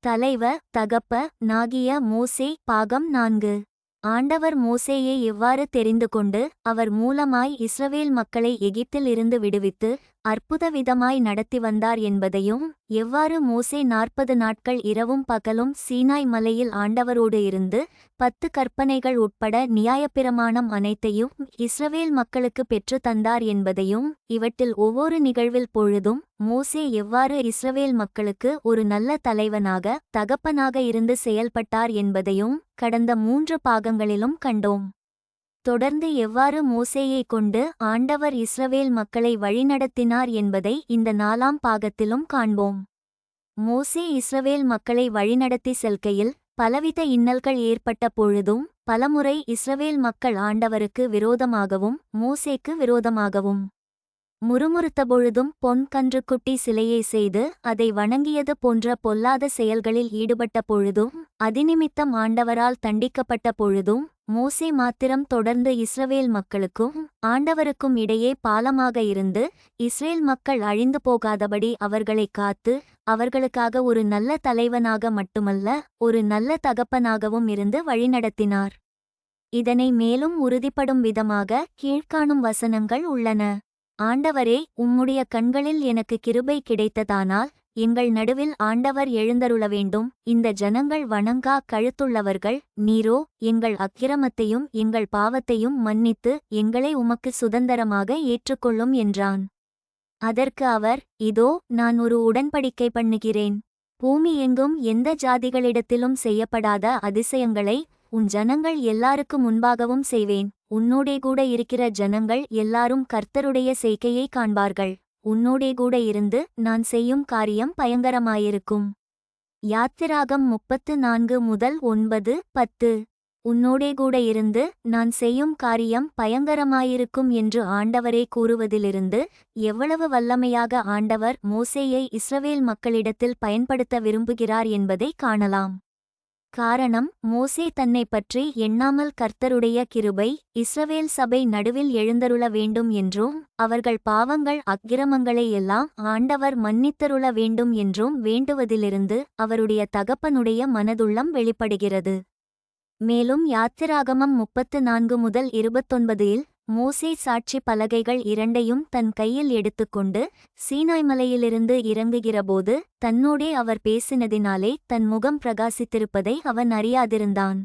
தலைவ தகப்ப நாகிய மோசே பாகம் 4. ஆண்டவர் மோசேயை எவ்வாறு தெரிந்து கொண்டு அவர் மூலமாய் இஸ்ரவேல் மக்களை எகிப்தில் இருந்து விடுவித்து அற்புதவிதமாய் நடத்தி வந்தார் என்பதையும், எவ்வாறு மோசே 40 நாட்கள் இரவும் பகலும் சீனாய் மலையில் ஆண்டவரோடு இருந்து 10 கற்பனைகள் உட்பட நியாயப்பிரமாணம் அனைத்தையும் இஸ்ரவேல் மக்களுக்கு பெற்று தந்தார் என்பதையும், இவற்றில் ஒவ்வொரு நிகழ்வில் பொழுதும் மோசே எவ்வாறு இஸ்ரவேல் மக்களுக்கு ஒரு நல்ல தலைவனாக தகப்பனாக இருந்து செயல்பட்டார் என்பதையும் கடந்த 3 பாகங்களிலும் கண்டோம். தொடர்ந்து எவ்வாறு மோசேயை கொண்டு ஆண்டவர் இஸ்ரவேல் மக்களை வழிநடத்தினார் என்பதை இந்த 4ஆம் பாகத்திலும் காண்போம். மோசே இஸ்ரவேல் மக்களை வழிநடத்தி செல்கையில் பலவித இன்னல்கள் ஏற்பட்ட பொழுதும் பலமுறை இஸ்ரவேல் மக்கள் ஆண்டவருக்கு விரோதமாகவும் மோசேக்கு விரோதமாகவும் முறுமுறுத்தபொழுதும் பொன் கன்றுக்குட்டி சிலையை செய்து அதை வணங்கியது போன்ற பொல்லாத செயல்களில் ஈடுபட்ட பொழுதும் அதிநிமித்தம் ஆண்டவரால் தண்டிக்கப்பட்ட பொழுதும் மோசே மாத்திரம் தொடர்ந்து இஸ்ரவேல் மக்களுக்கும் ஆண்டவருக்கும் இடையே பாலமாக இருந்து இஸ்ரேல் மக்கள் அழிந்து போகாதபடி அவர்களை காத்து அவர்களுக்காக ஒரு நல்ல தலைவனாக மட்டுமல்ல ஒரு நல்ல தகப்பனாகவும் இருந்து வழிநடத்தினார். இதனை மேலும் உறுதிப்படும் விதமாக கீழ்க்காணும் வசனங்கள் உள்ளன. ஆண்டவரே, உம்முடைய கண்களில் எனக்கு கிருபை கிடைத்ததானால் எங்கள் நடுவில் ஆண்டவர் எழுந்தருள வேண்டும். இந்த ஜனங்கள் வணங்கா கழுத்துள்ளவர்கள். நீரோ எங்கள் அக்கிரமத்தையும் எங்கள் பாவத்தையும் மன்னித்து எங்களை உமக்கு சுதந்தரமாக ஏற்றுக்கொள்ளும் என்றான். அதற்கு அவர், இதோ நான் ஒரு உடன்படிக்கை பண்ணுகிறேன். பூமி எங்கும் எந்த ஜாதிகளிடத்திலும் செய்யப்படாத அதிசயங்களை உன் ஜனங்கள் எல்லாருக்கு முன்பாகவும் செய்வேன். உன்னோடே கூட இருக்கிற ஜனங்கள் எல்லாரும் கர்த்தருடைய செய்கையை காண்பார்கள். உன்னோடே கூட இருந்து நான் செய்யும் காரியம் பயங்கரமாயிருக்கும். யாத்திராகம் 34 முதல் 9, 10. உன்னோடே கூட இருந்து நான் செய்யும் காரியம் பயங்கரமாயிருக்கும் என்று ஆண்டவரே கூறுவதிலிருந்து எவ்வளவு வல்லமையாக ஆண்டவர் மோசேயை இஸ்ரவேல் மக்களிடத்தில் பயன்படுத்த விரும்புகிறார் என்பதை காணலாம். காரணம், மோசே தன்னை பற்றி எண்ணாமல் கர்த்தருடைய கிருபை இஸ்ரவேல் சபை நடுவில் எழுந்தருள வேண்டும் என்றும் அவர்கள் பாவங்கள் அக்கிரமங்களை எல்லாம் ஆண்டவர் மன்னித்தருள வேண்டும் என்றும் வேண்டுவதிலிருந்து அவருடைய தகப்பனுடைய மனதுள்ளம் வெளிப்படுகிறது. மேலும் யாத்திராகமம் 34 முதல் 29 மோசே சாட்சி பலகைகள் 2ஐயும் தன் கையில் எடுத்துக்கொண்டு சீனாய் மலையிலிருந்து இறங்குகிறபோது தன்னோடே அவர் பேசினதினாலே தன் முகம் பிரகாசித்திருப்பதை அவன் அறியாதிருந்தான்.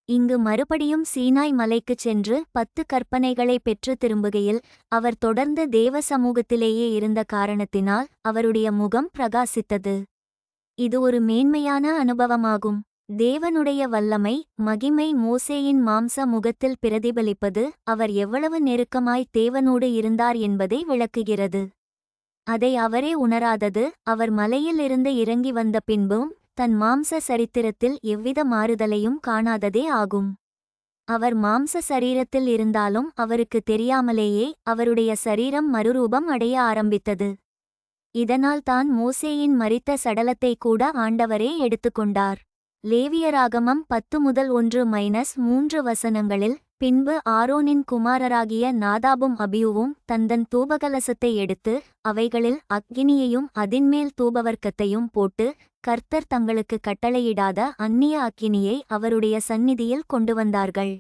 இங்கு மறுபடியும் சீனாய் மலைக்குச் சென்று 10 கற்பனைகளை பெற்று திரும்புகையில் அவர் தொடர்ந்து தேவ சமூகத்திலேயே இருந்த காரணத்தினால் அவருடைய முகம் பிரகாசித்தது. இது ஒரு மேன்மையான அனுபவமாகும். தேவனுடைய வல்லமை மகிமை மோசேயின் மாம்ச முகத்தில் பிரதிபலிப்பது அவர் எவ்வளவு நெருக்கமாய் தேவனோடு இருந்தார் என்பதை விளக்குகிறது. அதை அவரே உணராதது அவர் மலையில் இருந்து இறங்கி வந்த பின்பும் தன் மாம்ச சரித்திரத்தில் எவ்வித மாறுதலையும் காணாததே ஆகும். அவர் மாம்ச சரீரத்தில் இருந்தாலும் அவருக்கு தெரியாமலேயே அவருடைய சரீரம் மறுரூபம் அடைய ஆரம்பித்தது. இதனால் தான் மோசேயின் மரித்த சடலத்தை கூட ஆண்டவரே எடுத்துக்கொண்டார். லேவியராகமம் 10 முதல் 1-3 வசனங்களில் பின்பு ஆரோனின் குமாரராகிய நாதாபும் அபியூவும் தந்தன் தூபகலசத்தை எடுத்து அவைகளில் அக்கினியையும் அதின்மேல் தூபவர்க்கத்தையும் போட்டு கர்த்தர் தங்களுக்கு கட்டளையிடாத அந்நிய அக்கினியை அவருடைய சந்நிதியில் கொண்டு வந்தார்கள்.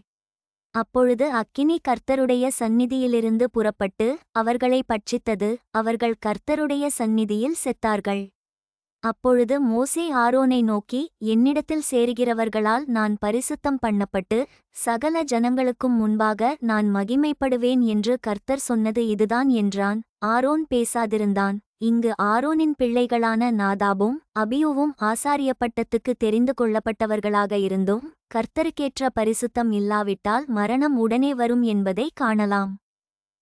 அப்பொழுது அக்கினி கர்த்தருடைய சந்நிதியிலிருந்து புறப்பட்டு அவர்களை பட்சித்தது. அவர்கள் கர்த்தருடைய சந்நிதியில் செத்தார்கள். அப்பொழுது மோசே ஆரோனை நோக்கி, என்னிடத்தில் சேருகிறவர்களால் நான் பரிசுத்தம் பண்ணப்பட்டு சகல ஜனங்களுக்கும் முன்பாக நான் மகிமைப்படுவேன் என்று கர்த்தர் சொன்னது இதுதான் என்றான். ஆரோன் பேசாதிருந்தான். இங்கு ஆரோனின் பிள்ளைகளான நாதாபும் அபியூவும் ஆசாரிய பட்டத்துக்கு தெரிந்து கொள்ளப்பட்டவர்களாக இருந்தும் கர்த்தருக்கேற்ற பரிசுத்தம் இல்லாவிட்டால் மரணம் உடனே வரும் என்பதை காணலாம்.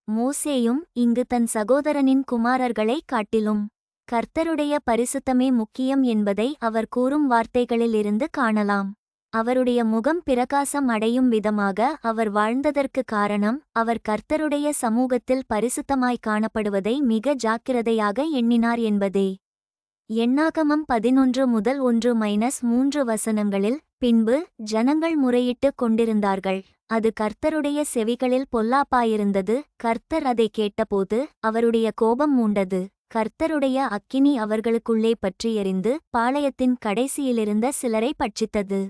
மோசேயும் இங்கு தன் சகோதரனின் குமாரர்களை காட்டிலும் கர்த்தருடைய பரிசுத்தமே முக்கியம் என்பதை அவர் கூறும் வார்த்தைகளில் இருந்து காணலாம். அவருடைய முகம் பிரகாசம் அடையும் விதமாக அவர் வாழ்ந்ததற்கு காரணம் அவர் கர்த்தருடைய சமூகத்தில் பரிசுத்தமாய் காணப்படுவதை மிக ஜாக்கிரதையாக எண்ணினார் என்பதே. எண்ணாகமம் 11 முதல் 1-3 வசனங்களில் பின்பு ஜனங்கள் முறையிட்டு கொண்டிருந்தார்கள். அது கர்த்தருடைய செவிகளில் பொல்லாப்பாயிருந்தது. கர்த்தர் அதை கேட்டபோது அவருடைய கோபம் மூண்டது. கர்த்தருடைய அக்கினி அவர்களுக்குள்ளே பற்றி எரிந்து பாளையத்தின் கடைசியிலிருந்த சிலரை பட்சித்தது.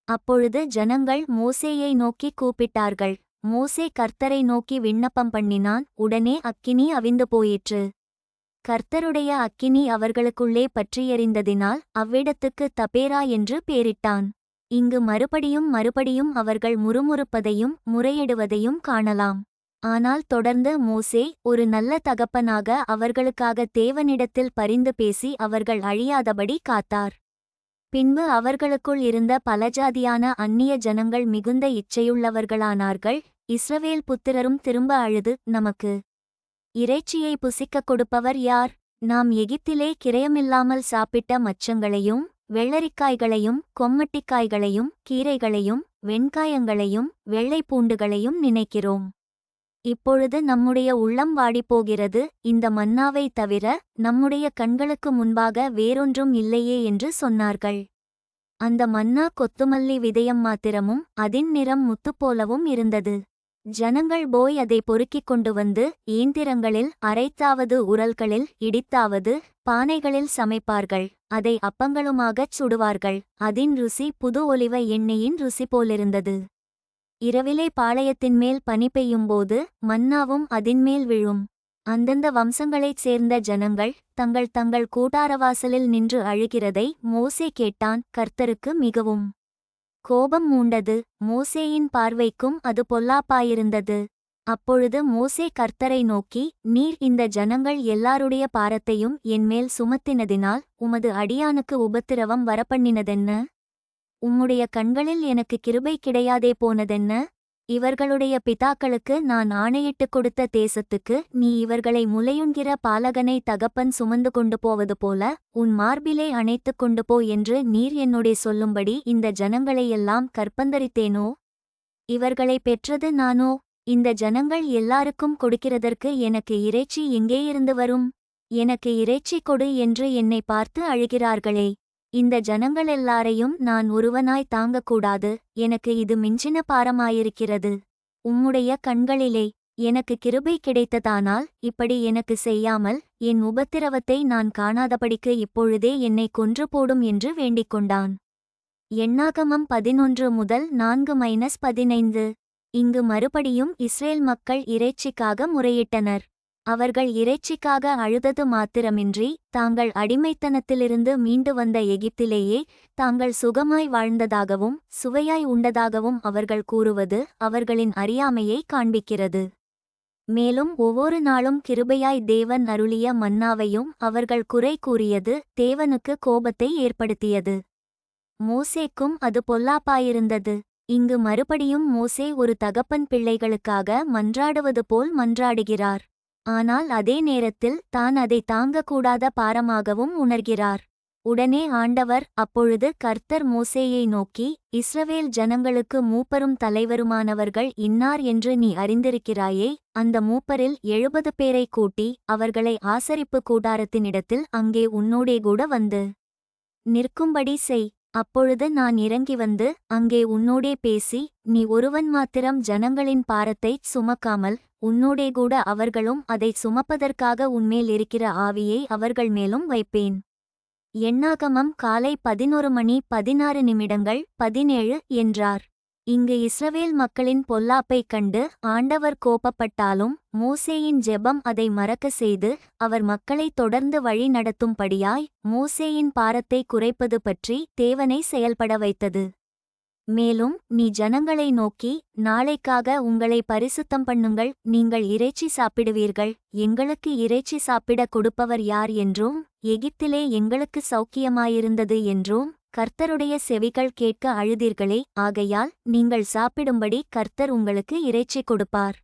அப்பொழுது ஜனங்கள் மோசேயை நோக்கி கூப்பிட்டார்கள். மோசே கர்த்தரை நோக்கி விண்ணப்பம் பண்ணினான். உடனே அக்கினி அவிந்து போயிற்று. கர்த்தருடைய அக்கினி அவர்களுக்குள்ளே பற்றி எரிந்ததினால் அவ்விடத்துக்கு தபேரா என்று பேரிட்டான். இங்கு மறுபடியும் அவர்கள் முறுமுறுப்பதையும் முறையிடுவதையும் காணலாம். ஆனால் தொடர்ந்து மோசே ஒரு நல்ல தகப்பனாக அவர்களுக்காக தேவனிடத்தில் பரிந்து பேசி அவர்கள் அழியாதபடி காத்தார். பின்பு அவர்களுக்குள் இருந்த பலஜாதியான அந்நிய ஜனங்கள் மிகுந்த இச்சையுள்ளவர்களானார்கள். இஸ்ரவேல் புத்திரரும் திரும்ப அழுது, நமக்கு இறைச்சியை புசிக்கக் கொடுப்பவர் யார்? நாம் எகிப்திலே கிரயமில்லாமல் சாப்பிட்ட மச்சங்களையும் வெள்ளரிக்காய்களையும் கொம்மட்டிக்காய்களையும் கீரைகளையும் வெண்காயங்களையும் வெள்ளை பூண்டுகளையும் நினைக்கிறோம். இப்பொழுது நம்முடைய உள்ளம் வாடிப்போகிறது. இந்த மன்னாவை தவிர நம்முடைய கண்களுக்கு முன்பாக வேறொன்றும் இல்லையே என்று சொன்னார்கள். அந்த மன்னா கொத்துமல்லி விதயம் மாத்திரமும் அதின் நிறம் முத்துப்போலவும் இருந்தது. ஜனங்கள் போய் அதை பொறுக்கிக் கொண்டு வந்து ஏந்திரங்களில் அரைத்தாவது உரல்களில் இடித்தாவது பானைகளில் சமைப்பார்கள். அதை அப்பங்களுமாகச் சுடுவார்கள். அதின் ருசி புது ஒலிவ எண்ணெயின் ருசி போலிருந்தது. இரவிலே பாளையத்தின்மேல் பனி பெய்யும்போது மன்னாவும் அதின்மேல் விழும். அந்தந்த வம்சங்களைச் சேர்ந்த ஜனங்கள் தங்கள் தங்கள் கூடாரவாசலில் நின்று அழுகிறதை மோசே கேட்டான். கர்த்தருக்கு மிகவும் கோபம் மூண்டது. மோசேயின் பார்வைக்கும் அது பொல்லாப்பாயிருந்தது. அப்பொழுது மோசே கர்த்தரை நோக்கி, நீர் இந்த ஜனங்கள் எல்லாருடைய பாரத்தையும் என்மேல் சுமத்தினதினால் உமது அடியானுக்கு உபத்திரவம் வரப்பண்ணினதென்ன? உம்முடைய கண்களில் எனக்கு கிருபை கிடையாதே போனதென்ன? இவர்களுடைய பிதாக்களுக்கு நான் ஆணையிட்டுக் கொடுத்த தேசத்துக்கு நீ இவர்களை முலையுண்கிற பாலகனை தகப்பன் சுமந்து கொண்டு போவது போல உன் மார்பிலே அணைத்துக் கொண்டு போ என்று நீர் என்னுடைய சொல்லும்படி இந்த ஜனங்களையெல்லாம் கற்பந்தரித்தேனோ? இவர்களை பெற்றது நானோ? இந்த ஜனங்கள் எல்லாருக்கும் கொடுக்கிறதற்கு எனக்கு இறைச்சி எங்கேயிருந்து வரும்? எனக்கு இறைச்சி கொடு என்று என்னை பார்த்து அழுகிறார்களே. இந்த ஜனங்களெல்லாரையும் நான் ஒருவனாய் தாங்கக்கூடாது. எனக்கு இது மிஞ்சின பாரமாயிருக்கிறது. உம்முடைய கண்களிலே எனக்கு கிருபை கிடைத்ததானால் இப்படி எனக்கு செய்யாமல் என் உபத்திரவத்தை நான் காணாதபடிக்கு இப்பொழுதே என்னை கொன்று போடும் என்று வேண்டிக்கொண்டான். எண்ணாகமம் 11-4-15. இங்கு மறுபடியும் இஸ்ரேல் மக்கள் இறைச்சிக்காக முறையிட்டனர். அவர்கள் இறைச்சிக்காக அழுதது மாத்திரமின்றி தாங்கள் அடிமைத்தனத்திலிருந்து மீண்டு வந்த எகிப்திலேயே தாங்கள் சுகமாய் வாழ்ந்ததாகவும் சுவையாய் உண்டதாகவும் அவர்கள் கூறுவது அவர்களின் அறியாமையை காண்பிக்கிறது. மேலும் ஒவ்வொரு நாளும் கிருபையாய் தேவன் அருளிய மன்னாவையும் அவர்கள் குறை கூறியது தேவனுக்கு கோபத்தை ஏற்படுத்தியது. மோசேக்கும் அது பொல்லாப்பாயிருந்தது. இங்கு மறுபடியும் மோசே ஒரு தகப்பன் பிள்ளைகளுக்காக மன்றாடுவது போல் மன்றாடுகிறார். ஆனால் அதே நேரத்தில் தான் அதை தாங்கக்கூடாத பாரமாகவும் உணர்கிறார். உடனே ஆண்டவர், அப்பொழுது கர்த்தர் மோசேயை நோக்கி, இஸ்ரவேல் ஜனங்களுக்கு மூப்பரும் தலைவருமானவர்கள் இன்னார் என்று நீ அறிந்திருக்கிறாயே. அந்த மூப்பரில் 70 பேரை கூட்டி அவர்களை ஆசரிப்பு கூடாரத்தினிடத்தில் அங்கே உன்னோடே கூட வந்து நிற்கும்படி செய். அப்பொழுது நான் இறங்கி வந்து அங்கே உன்னோடே பேசி நீ ஒருவன் மாத்திரம் ஜனங்களின் பாரத்தைச் சுமக்காமல் உன்னோடே கூட அவர்களும் அதை சுமப்பதற்காக உன்மேல் இருக்கிற ஆவியை அவர்கள் மேலும் வைப்பேன். எண்ணாகமம் காலை 11:16 என்றார். இங்கு இஸ்ரவேல் மக்களின் பொல்லாப்பைக் கண்டு ஆண்டவர் கோபப்பட்டாலும் மோசேயின் ஜெபம் அதை மறக்க செய்து அவர் மக்களை தொடர்ந்து வழி நடத்தும்படியாய் மோசேயின் பாரத்தை குறைப்பது பற்றி தேவனை செயல்பட வைத்தது. மேலும் நீ ஜனங்களை நோக்கி, நாளைக்காக உங்களை பரிசுத்தம் பண்ணுங்கள். நீங்கள் இறைச்சி சாப்பிடுவீர்கள். எங்களுக்கு இறைச்சி சாப்பிடக் கொடுப்பவர் யார் என்றும் எகிப்திலே எங்களுக்கு சௌக்கியமாயிருந்தது என்றும் கர்த்தருடைய செவிகள் கேட்க அழுதீர்களே. ஆகையால் நீங்கள் சாப்பிடும்படி கர்த்தர் உங்களுக்கு இறைச்சி கொடுப்பார்.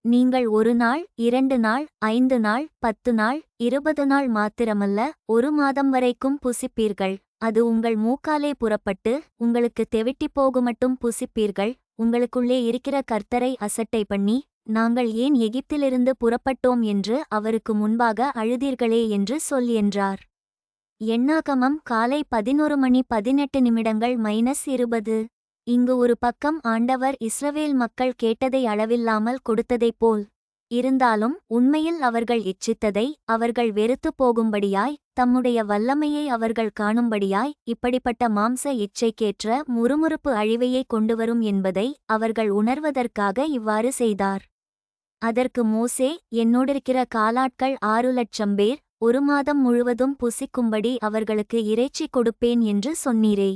நீங்கள் 1 நாள் 2 நாள் 5 நாள் 10 நாள் 20 நாள் மாத்திரமல்ல 1 மாதம் வரைக்கும் புசிப்பீர்கள். அது உங்கள் மூக்காலே புறப்பட்டு உங்களுக்கு தெவிட்டிப் போகுமட்டும் புசிப்பீர்கள். உங்களுக்குள்ளே இருக்கிற கர்த்தரை அசட்டை பண்ணி நாங்கள் ஏன் எகிப்திலிருந்து புறப்பட்டோம் என்று அவருக்கு முன்பாக அழுதீர்களே என்று சொல் என்றார். எண்ணாகமம் காலை 11:18 இங்கு ஒரு பக்கம் ஆண்டவர் இஸ்ரவேல் மக்கள் கேட்டதை அளவில்லாமல் கொடுத்ததைப் போல் இருந்தாலும் உண்மையில் அவர்கள் இச்சித்ததை அவர்கள் வெறுத்துப் போகும்படியாய், தம்முடைய வல்லமையை அவர்கள் காணும்படியாய், இப்படிப்பட்ட மாம்ச இச்சைக்கேற்ற முறுமுறுப்பு அழிவையே கொண்டுவரும் என்பதை அவர்கள் உணர்வதற்காக இவ்வாறு செய்தார். அதற்கு மோசே, என்னோடிருக்கிற காலாட்கள் 6,00,000 பேர், 1 மாதம் முழுவதும் புசிக்கும்படி அவர்களுக்கு இறைச்சி கொடுப்பேன் என்று சொன்னீரே.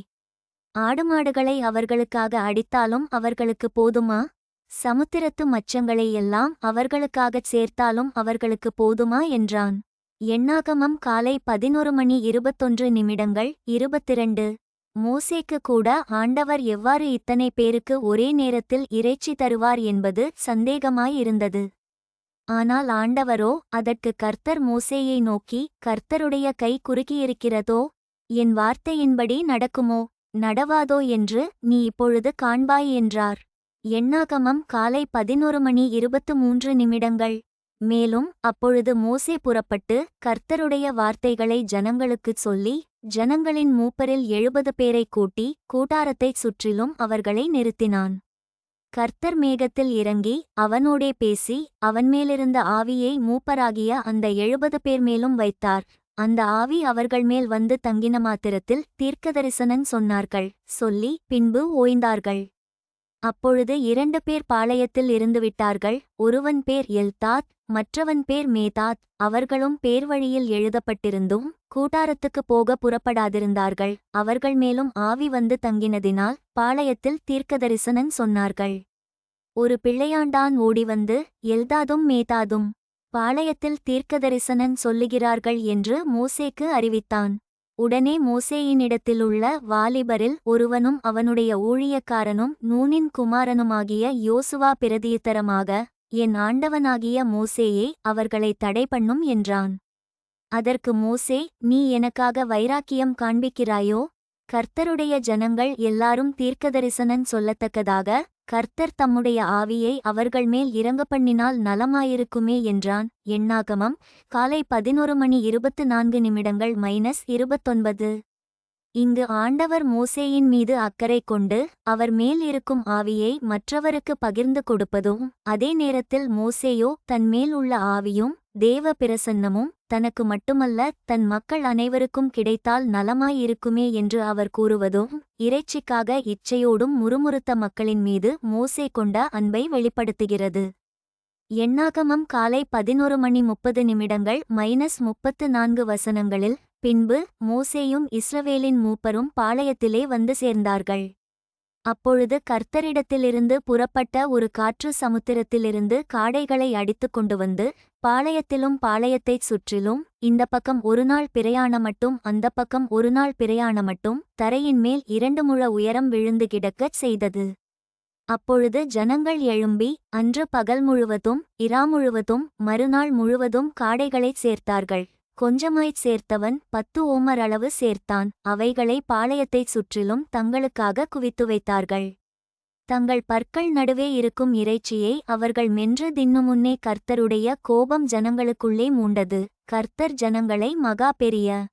ஆடுமாடுகளை அவர்களுக்காக அடித்தாலும் அவர்களுக்கு போதுமா? சமுத்திரத்து மச்சங்களை எல்லாம் அவர்களுக்காகச் சேர்த்தாலும் அவர்களுக்கு போதுமா என்றான். எண்ணாகமம் காலை 11:21 22. மோசேக்கு கூட ஆண்டவர் எவ்வாறு இத்தனை பேருக்கு ஒரே நேரத்தில் இறைச்சி தருவார் என்பது சந்தேகமாயிருந்தது. ஆனால் ஆண்டவரோ அதற்கு கர்த்தர் மோசேயை நோக்கி, கர்த்தருடைய கை குறுகியிருக்கிறதோ? என் வார்த்தையின்படி நடக்குமோ நடவாதோ என்று நீ இப்பொழுது காண்பாய் என்றார். எண்ணாகமம் காலை 11:23. மேலும் அப்பொழுது மோசே புறப்பட்டு கர்த்தருடைய வார்த்தைகளை ஜனங்களுக்குச் சொல்லி, ஜனங்களின் மூப்பரில் 70 பேரைக் கூட்டி கூடாரத்தைச் சுற்றிலும் அவர்களை நிறுத்தினான். கர்த்தர் மேகத்தில் இறங்கி அவனோடே பேசி, அவன்மேலிருந்த ஆவியை மூப்பராகிய அந்த 70 பேர் மேலும் வைத்தார். அந்த ஆவி அவர்கள்மேல் வந்து தங்கின மாத்திரத்தில் தீர்க்கதரிசனம் சொன்னார்கள். சொல்லி பின்பு ஓய்ந்தார்கள். அப்பொழுது 2 பேர் பாளையத்தில் இருந்துவிட்டார்கள். ஒருவன் பேர் எல்தாத், மற்றவன் பேர் மேதாத். அவர்களும் பேர்வழியில் எழுதப்பட்டிருந்தும் கூடாரத்துக்குப் போக புறப்படாதிருந்தார்கள். அவர்கள் மேலும் ஆவி வந்து தங்கினதினால் பாளையத்தில் தீர்க்கதரிசனம் சொன்னார்கள். ஒரு பிள்ளையாண்டான் ஓடிவந்து, எல்தாதும் மேதாதும் பாளையத்தில் தீர்க்கதரிசனம் சொல்லுகிறார்கள் என்று மோசேக்கு அறிவித்தான். உடனே மோசேயினிடத்திலுள்ள வாலிபரில் ஒருவனும் அவனுடைய ஊழியக்காரனும் நூனின் குமாரனுமாகிய யோசுவா பிரதியுத்தரமாக, என் ஆண்டவனாகிய மோசேயே, அவர்களை தடைபண்ணும் என்றான். அதற்கு மோசே, நீ எனக்காக வைராக்கியம் காண்பிக்கிறாயோ? கர்த்தருடைய ஜனங்கள் எல்லாரும் தீர்க்கதரிசனம் சொல்லத்தக்கதாக கர்த்தர் தம்முடைய ஆவியை அவர்கள்மேல் இறங்கப்பண்ணினால் நலமாயிருக்குமே என்றான். எண்ணாகமம் காலை 11:24 இங்கு ஆண்டவர் மோசேயின் மீது அக்கறை கொண்டு அவர் மேல் இருக்கும் ஆவியை மற்றவருக்கு பகிர்ந்து கொடுப்பதும், அதே நேரத்தில் மோசேயோ தன் மேல் உள்ள ஆவியும் தேவ பிரசன்னமும் தனக்கு மட்டுமல்ல தன் மக்கள் அனைவருக்கும் கிடைத்தால் நலமாயிருக்குமே என்று அவர் கூறுவதும், இறைச்சிக்காக இச்சையோடும் முறுமுறுத்த மக்களின் மீது மோசே கொண்ட அன்பை வெளிப்படுத்துகிறது. எண்ணாகமம் காலை 11:30 பின்பு மோசேயும் இஸ்ரவேலின் மூப்பரும் பாளையத்திலே வந்து சேர்ந்தார்கள். அப்பொழுது கர்த்தரிடத்திலிருந்து புறப்பட்ட ஒரு காற்று சமுத்திரத்திலிருந்து காடைகளை அடித்துக் கொண்டு வந்து பாளையத்திலும் பாளையத்தைச் சுற்றிலும் இந்த பக்கம் 1 நாள் பிரயாணமட்டும் அந்த பக்கம் 1 நாள் பிரயாணமட்டும் தரையின் மேல் 2 முழ உயரம் விழுந்து கிடக்கச் செய்தது. அப்பொழுது ஜனங்கள் எழும்பி அன்று பகல் முழுவதும் இராமுழுவதும் மறுநாள் முழுவதும் காடைகளைச் சேர்த்தார்கள். கொஞ்சமாய்ச் சேர்த்தவன் 10 ஓமர் அளவு சேர்த்தான். அவைகளை பாளையத்தைச் சுற்றிலும் தங்களுக்காக குவித்து வைத்தார்கள். தங்கள் பற்கள் நடுவே இருக்கும் இறைச்சியை அவர்கள் மென்று தின்னுமுன்னே கர்த்தருடைய கோபம் ஜனங்களுக்குள்ளே மூண்டது. கர்த்தர் ஜனங்களை மகா பெரிய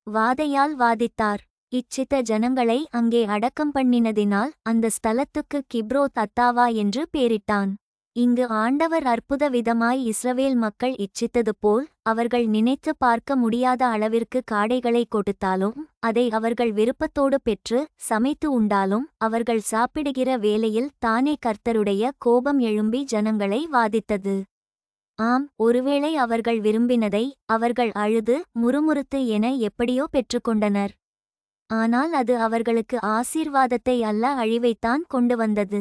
வாதையால் வாதித்தார். இச்சித்த ஜனங்களை அங்கே அடக்கம் பண்ணினதினால் அந்த ஸ்தலத்துக்கு கிப்ரோத் அத்தாவா என்று பேரிட்டான். இங்கு ஆண்டவர் அற்புத விதமாய் இஸ்ரவேல் மக்கள் இச்சித்தது போல் அவர்கள் நினைத்து பார்க்க முடியாத அளவிற்கு காடைகளை கொடுத்தாலும், அதை அவர்கள் விருப்பத்தோடு பெற்று சமைத்து உண்டாலும், அவர்கள் சாப்பிடுகிற வேளையில் தானே கர்த்தருடைய கோபம் எழும்பி ஜனங்களை வாதித்தது. ஆம், ஒருவேளை அவர்கள் விரும்பினதை அவர்கள் அழுது முறுமுறுத்து என எப்படியோ பெற்றுக்கொண்டனர். ஆனால் அது அவர்களுக்கு ஆசீர்வாதத்தை அல்ல, அழிவைத்தான் கொண்டு வந்தது.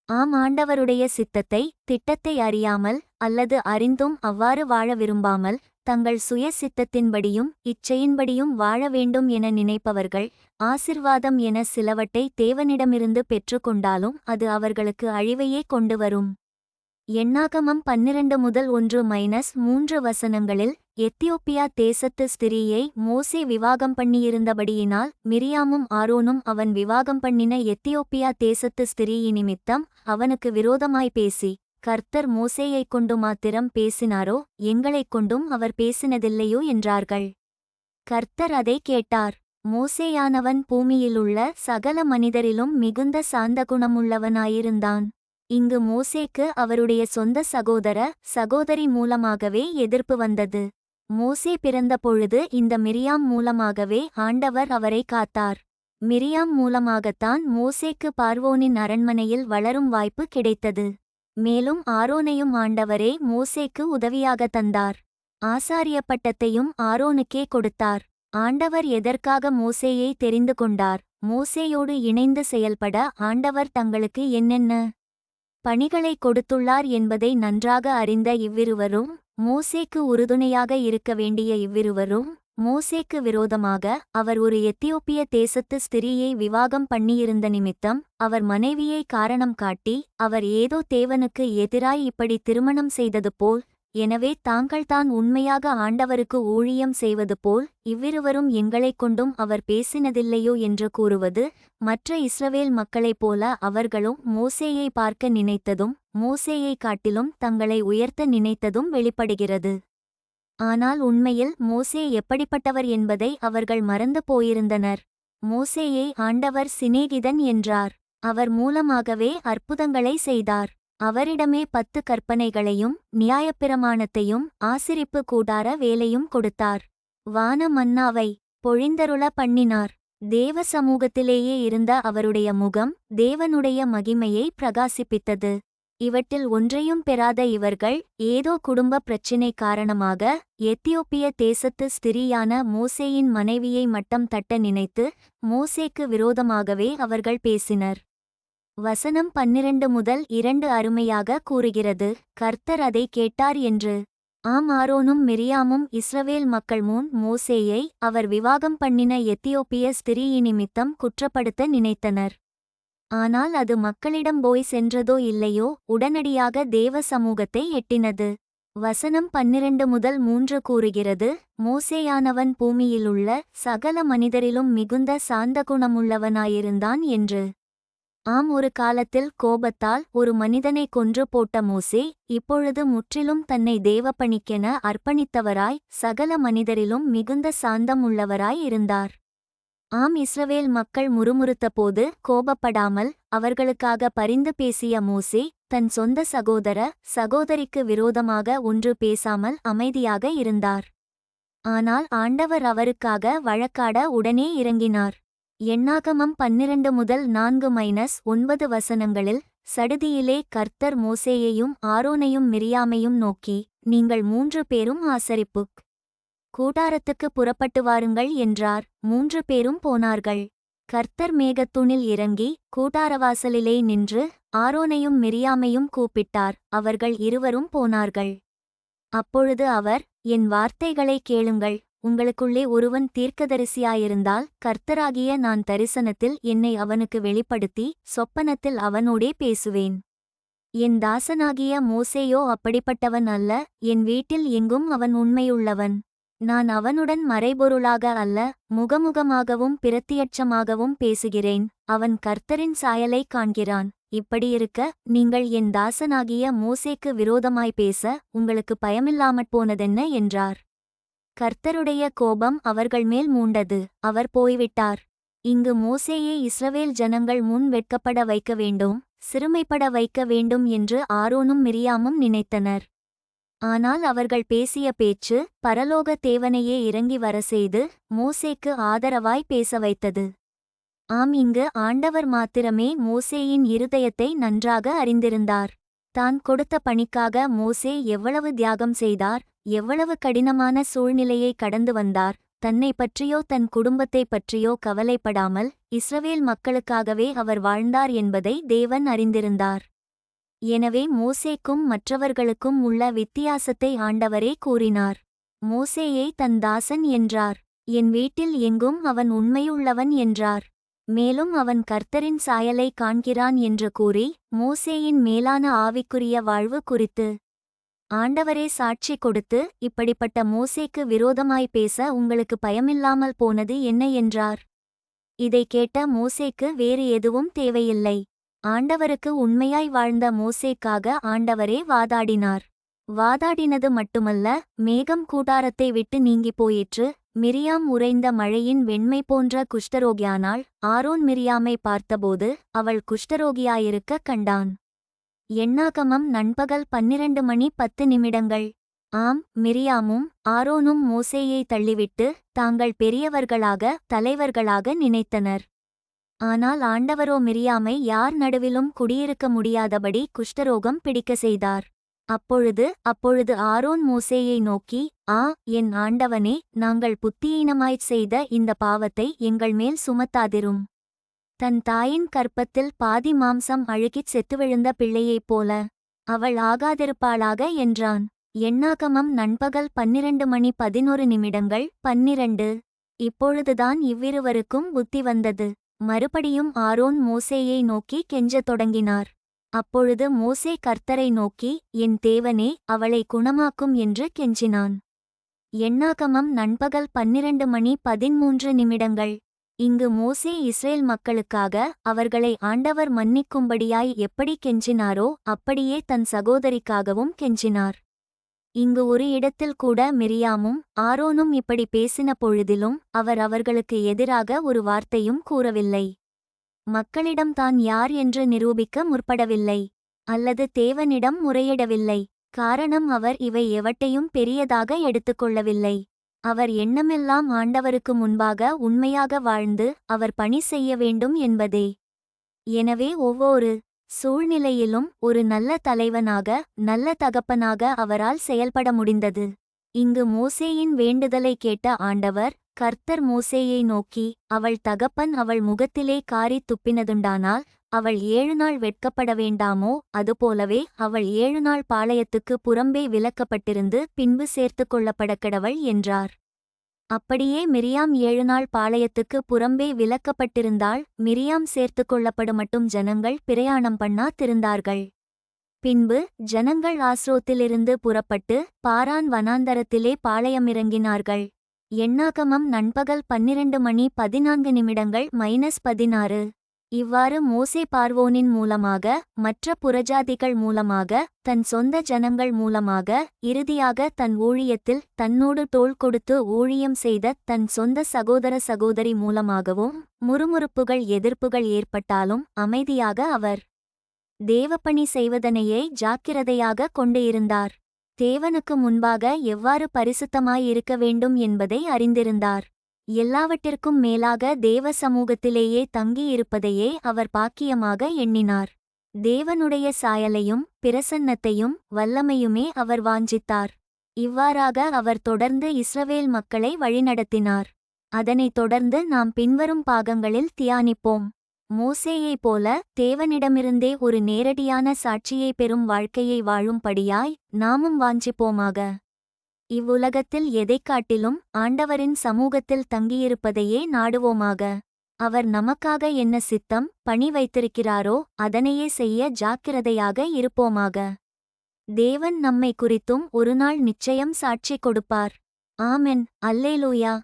ஆம், ஆண்டவருடைய சித்தத்தை திட்டத்தை அறியாமல் அல்லது அறிந்தும் அவ்வாறு வாழ விரும்பாமல் தங்கள் சுய சித்தத்தின்படியும் இச்சையின்படியும் வாழ வேண்டும் என நினைப்பவர்கள் ஆசிர்வாதம் என சிலவற்றை தேவனிடமிருந்து பெற்றுக்கொண்டாலும் அது அவர்களுக்கு அழிவையே கொண்டு வரும். எண்ணாகமம் 12:1-3 எத்தியோப்பியா தேசத்து ஸ்திரீயை மோசே விவாகம் பண்ணியிருந்தபடியினால் மிரியாமும் ஆரோனும் அவன் விவாகம் பண்ணின எத்தியோப்பியா தேசத்து ஸ்திரீயினிமித்தம் அவனுக்கு விரோதமாய் பேசி, கர்த்தர் மோசேயைக் கொண்டு மாத்திரம் பேசினாரோ, எங்களைக் கொண்டும் அவர் பேசினதில்லையோ என்றார்கள். கர்த்தர் அதை கேட்டார். மோசேயானவன் பூமியிலுள்ள சகல மனிதரிலும் மிகுந்த சாந்த குணமுள்ளவனாயிருந்தான். இங்கு மோசேக்கு அவருடைய சொந்த சகோதரி மூலமாகவே எதிர்ப்பு வந்தது. மோசே பிறந்த பொழுது இந்த மிரியாம் மூலமாகவே ஆண்டவர் அவரை காத்தார். மிரியாம் மூலமாகத்தான் மோசேக்கு பார்வோனின் அரண்மனையில் வளரும் வாய்ப்பு கிடைத்தது. மேலும் ஆரோனையும் ஆண்டவரே மோசேக்கு உதவியாக தந்தார். ஆசாரிய பட்டத்தையும் ஆரோனுக்கே கொடுத்தார். ஆண்டவர் எதற்காக மோசேயை தெரிந்து கொண்டார்? மோசேயோடு இணைந்து செயல்பட ஆண்டவர் தங்களுக்கு என்னென்ன பணிகளை கொடுத்துள்ளார் என்பதை நன்றாக அறிந்த இவ்விருவரும், மோசேக்கு உறுதுணையாக இருக்க வேண்டிய இவ்விருவரும், மோசேக்கு விரோதமாக அவர் ஒரு எத்தியோப்பிய தேசத்து ஸ்திரீயை விவாகம் பண்ணியிருந்த நிமித்தம் அவர் மனைவியை காரணம் காட்டி அவர் ஏதோ தேவனுக்கு எதிராய் இப்படி திருமணம் செய்தது போல், எனவே தாங்கள்தான் உண்மையாக ஆண்டவருக்கு ஊழியம் செய்வது போல் இவ்விருவரும் எங்களைக் கொண்டும் அவர் பேசினதில்லையோ என்று கூறுவது, மற்ற இஸ்ரவேல் மக்களைப் போல அவர்களும் மோசேயை பார்க்க நினைத்ததும் மோசேயைக் காட்டிலும் தங்களை உயர்த்த நினைத்ததும் வெளிப்படுகிறது. ஆனால் உண்மையில் மோசே எப்படிப்பட்டவர் என்பதை அவர்கள் மறந்து போயிருந்தனர். மோசேயை ஆண்டவர் சிநேகிதன் என்றார். அவர் மூலமாகவே அற்புதங்களை செய்தார். அவரிடமே 10 கற்பனைகளையும் நியாயப்பிரமாணத்தையும் ஆசிரிப்பு கூடார வேலையும் கொடுத்தார். வான மன்னாவை பொழிந்தருள பண்ணினார். தேவ சமூகத்திலேயே இருந்த அவருடைய முகம் தேவனுடைய மகிமையை பிரகாசிப்பித்தது. இவற்றில் ஒன்றையும் பெறாத இவர்கள் ஏதோ குடும்ப பிரச்சினை காரணமாக எத்தியோப்பிய தேசத்து ஸ்திரீயான மோசேயின் மனைவியை மட்டம் தட்ட நினைத்து மோசேக்கு விரோதமாகவே அவர்கள் பேசினர். வசனம் 12 முதல் 2 அருமையாக கூறுகிறது, கர்த்தர் அதை கேட்டார் என்று. ஆரோனும் மிரியாமும் இஸ்ரவேல் மக்கள் முன் மோசேயை அவர் விவாகம் பண்ணின எத்தியோப்பிய ஸ்திரீயினிமித்தம் குற்றப்படுத்த நினைத்தனர். ஆனால் அது மக்களிடம் போய் சென்றதோ இல்லையோ, உடனடியாக தேவ சமூகத்தை எட்டினது. வசனம் 12 முதல் 3 கூறுகிறது, மோசேயானவன் பூமியிலுள்ள சகல மனிதரிலும் மிகுந்த சாந்தகுணமுள்ளவனாயிருந்தான் என்று. ஒரு காலத்தில் கோபத்தால் ஒரு மனிதனை கொன்று போட்ட மோசே இப்பொழுது முற்றிலும் தன்னை தேவப்பணிக்கென அர்ப்பணித்தவராய் சகல மனிதரிலும் மிகுந்த சாந்தம் உள்ளவராய் இருந்தார். இஸ்ரவேல் மக்கள் முறுமுறுத்தபோது கோபப்படாமல் அவர்களுக்காக பரிந்து பேசிய மோசே தன் சொந்த சகோதரிக்கு விரோதமாக ஒன்று பேசாமல் அமைதியாக இருந்தார். ஆனால் ஆண்டவர் அவருக்காக வழக்காட உடனே இறங்கினார். எண்ணாகமம் 12 முதல் 4-9 வசனங்களில் சடுதியிலே கர்த்தர் மோசேயையும் ஆரோனையும் மிரியாமையும் நோக்கி, நீங்கள் 3 பேரும் ஆசரிப்புக் கூடாரத்துக்கு புறப்பட்டு வாருங்கள் என்றார். 3 பேரும் போனார்கள். கர்த்தர் மேகத்தூணில் இறங்கி கூடாரவாசலிலே நின்று ஆரோனையும் மிரியாமையும் கூப்பிட்டார். அவர்கள் இருவரும் போனார்கள். அப்பொழுது அவர், என் வார்த்தைகளை கேளுங்கள். உங்களுக்குள்ளே ஒருவன் தீர்க்கதரிசியாயிருந்தால் கர்த்தராகிய நான் தரிசனத்தில் என்னை அவனுக்கு வெளிப்படுத்தி சொப்பனத்தில் அவனோடே பேசுவேன். என் தாசனாகிய மோசேயோ அப்படிப்பட்டவன் அல்ல. என் வீட்டில் எங்கும் அவன் உண்மையுள்ளவன். நான் அவனுடன் மறைபொருளாக அல்ல, முகமுகமாகவும் பிரத்தியட்சமாகவும் பேசுகிறேன். அவன் கர்த்தரின் சாயலைக் காண்கிறான். இப்படியிருக்க நீங்கள் என் தாசனாகிய மோசேக்கு விரோதமாய் பேச உங்களுக்கு பயமில்லாமற் போனதென்ன என்றார். கர்த்தருடைய கோபம் அவர்கள் மேல் மூண்டது. அவர் போய்விட்டார். இங்கு மோசேயை இஸ்ரவேல் ஜனங்கள் முன் வெட்கப்பட வைக்க வேண்டும், சிறுமைப்பட வைக்க வேண்டும் என்று ஆரோனும் மிரியாமும் நினைத்தனர். ஆனால் அவர்கள் பேசிய பேச்சு பரலோக தேவனையே இறங்கி வரசெய்து மோசேக்கு ஆதரவாய் பேச வைத்தது. இங்கு ஆண்டவர் மாத்திரமே மோசேயின் இருதயத்தை நன்றாக அறிந்திருந்தார். தான் கொடுத்த பணிக்காக மோசே எவ்வளவு தியாகம் செய்தார், எவ்வளவு கடினமான சூழ்நிலையை கடந்து வந்தார். தன்னை பற்றியோ தன் குடும்பத்தை பற்றியோ கவலைப்படாமல் இஸ்ரவேல் மக்களுக்காகவே அவர் வாழ்ந்தார் என்பதை தேவன் அறிந்திருந்தார். எனவே மோசேக்கும் மற்றவர்களுக்கும் உள்ள வித்தியாசத்தை ஆண்டவரே கூறினார். மோசேயை தன் தாசன் என்றார். என் வீட்டில் எங்கும் அவன் உண்மையுள்ளவன் என்றார். மேலும் அவன் கர்த்தரின் சாயலை காண்கிறான் என்று கூறி மோசேயின் மேலான ஆவிக்குரிய வாழ்வு குறித்து ஆண்டவரே சாட்சி கொடுத்து, இப்படிப்பட்ட மோசேக்கு விரோதமாய் பேச உங்களுக்கு பயமில்லாமல் போனது என்ன என்றார். இதை கேட்ட மோசேக்கு வேறு எதுவும் தேவையில்லை. ஆண்டவருக்கு உண்மையாய் வாழ்ந்த மோசேக்காக ஆண்டவரே வாதாடினார். வாதாடினது மட்டுமல்ல, மேகம் கூடாரத்தை விட்டு நீங்கி போயிற்று. மிரியாம் உறைந்த மழையின் வெண்மை போன்ற குஷ்டரோகியானாள். ஆரோன் மிரியாமை பார்த்தபோது அவள் குஷ்டரோகியாயிருக்க கண்டான். எண்ணாகமம் நண்பகல் 12:10. ஆம், மிரியாமும் ஆரோனும் மோசேயை தள்ளிவிட்டு தாங்கள் பெரியவர்களாக தலைவர்களாக நினைத்தனர். ஆனால் ஆண்டவரோ மிரியாமை யார் நடுவிலும் குடியிருக்க முடியாதபடி குஷ்டரோகம் பிடிக்க செய்தார். அப்பொழுது ஆரோன் மோசேயை நோக்கி, என் ஆண்டவனே, நாங்கள் புத்தியீனமாய்ச் செய்த இந்த பாவத்தை எங்கள் மேல் சுமத்தாதிரும். தன் தாயின் கர்ப்பத்தில் பாதி மாம்சம் அழுகிச் செத்துவிழுந்த பிள்ளையைப் போல அவள் ஆகாதிருப்பாளாக என்றான். எண்ணாகமம் நண்பகல் 12:11. 12. இப்பொழுதுதான் இவ்விருவருக்கும் புத்தி வந்தது. மறுபடியும் ஆரோன் மோசேயை நோக்கி கெஞ்சத் தொடங்கினார். அப்பொழுது மோசே கர்த்தரை நோக்கி, என் தேவனே, அவளை குணமாக்கும் என்று கெஞ்சினான். எண்ணாகமம் நண்பகல் 12:13. இங்கு மோசே இஸ்ரேல் மக்களுக்காக அவர்களை ஆண்டவர் மன்னிக்கும்படியாய் எப்படி கெஞ்சினாரோ அப்படியே தன் சகோதரிக்காகவும் கெஞ்சினார். இங்கு ஒரு இடத்தில் கூட மிரியாமும் ஆரோனும் இப்படி பேசின பொழுதிலும் அவர் அவர்களுக்கு எதிராக ஒரு வார்த்தையும் கூறவில்லை. மக்களிடம் தான் யார் என்று நிரூபிக்க முற்படவில்லை, அல்லது தேவனிடம் முறையிடவில்லை. காரணம், அவர் இவை எவற்றையும் பெரியதாக எடுத்துக்கொள்ளவில்லை. அவர் எண்ணமெல்லாம் ஆண்டவருக்கு முன்பாக உண்மையாக வாழ்ந்து அவர் பணி செய்ய வேண்டும் என்பதே. எனவே ஒவ்வொரு சூழ்நிலையிலும் ஒரு நல்ல தலைவனாக, நல்ல தகப்பனாக அவரால் செயல்பட முடிந்தது. இங்கு மோசேயின் வேண்டுதலை கேட்ட ஆண்டவர், கர்த்தர் மோசேயை நோக்கி, அவள் தகப்பன் அவள் முகத்திலே காரித் துப்பினதுண்டானால் அவள் 7 நாள் வெட்கப்பட வேண்டாமோ, அதுபோலவே அவள் 7 நாள் பாளையத்துக்கு புறம்பே விலக்கப்பட்டிருந்து பின்பு சேர்த்துக் கொள்ளப்படக்கடவள் என்றார். அப்படியே மிரியாம் 7 நாள் பாளையத்துக்கு புறம்பே விலக்கப்பட்டிருந்தாள். மிரியாம் சேர்த்துக் கொள்ளப்படுமட்டும் ஜனங்கள் பிரயாணம் பண்ணா திருந்தார்கள். பின்பு ஜனங்கள் ஆஸ்ரோத்திலிருந்து புறப்பட்டு பாரான் வனாந்தரத்திலே பாளையமிறங்கினார்கள். எண்ணாகமம் நண்பகல் 12:14. -16. இவ்வாறு மோசே பார்வோனின் மூலமாக, மற்ற புறஜாதிகள் மூலமாக, தன் சொந்த ஜனங்கள் மூலமாக, இறுதியாக தன் ஊழியத்தில் தன்னோடு தோள் கொடுத்து ஊழியம் செய்த தன் சொந்த சகோதர சகோதரி மூலமாகவும் முறுமுறுப்புகள் எதிர்ப்புகள் ஏற்பட்டாலும் அமைதியாக அவர் தேவப்பணி செய்வதனையே ஜாக்கிரதையாக கொண்டு இருந்தார். தேவனுக்கு முன்பாக எவ்வாறு பரிசுத்தமாயிருக்க வேண்டும் என்பதை அறிந்திருந்தார். எல்லாவற்றிற்கும் மேலாக தேவ சமூகத்திலேயே தங்கியிருப்பதையே அவர் பாக்கியமாக எண்ணினார். தேவனுடைய சாயலையும் பிரசன்னத்தையும் வல்லமையுமே அவர் வாஞ்சித்தார். இவ்வாறாக அவர் தொடர்ந்து இஸ்ரவேல் மக்களை வழிநடத்தினார். அதனைத் தொடர்ந்து நாம் பின்வரும் பாகங்களில் தியானிப்போம். மோசேயைப் போல தேவனிடமிருந்தே ஒரு நேரடியான சாட்சியை பெறும் வாழ்க்கையை வாழும்படியாய் நாமும் வாஞ்சிப்போமாக. இவ்வுலகத்தில் எதைக் காட்டிலும் ஆண்டவரின் சமூகத்தில் தங்கியிருப்பதையே நாடுவோமாக. அவர் நமக்காக என்ன சித்தம் பணி வைத்திருக்கிறாரோ அதனையே செய்ய ஜாக்கிரதையாக இருப்போமாக. தேவன் நம்மை குறித்தும் ஒருநாள் நிச்சயம் சாட்சி கொடுப்பார். ஆமென். அல்லேலூயா.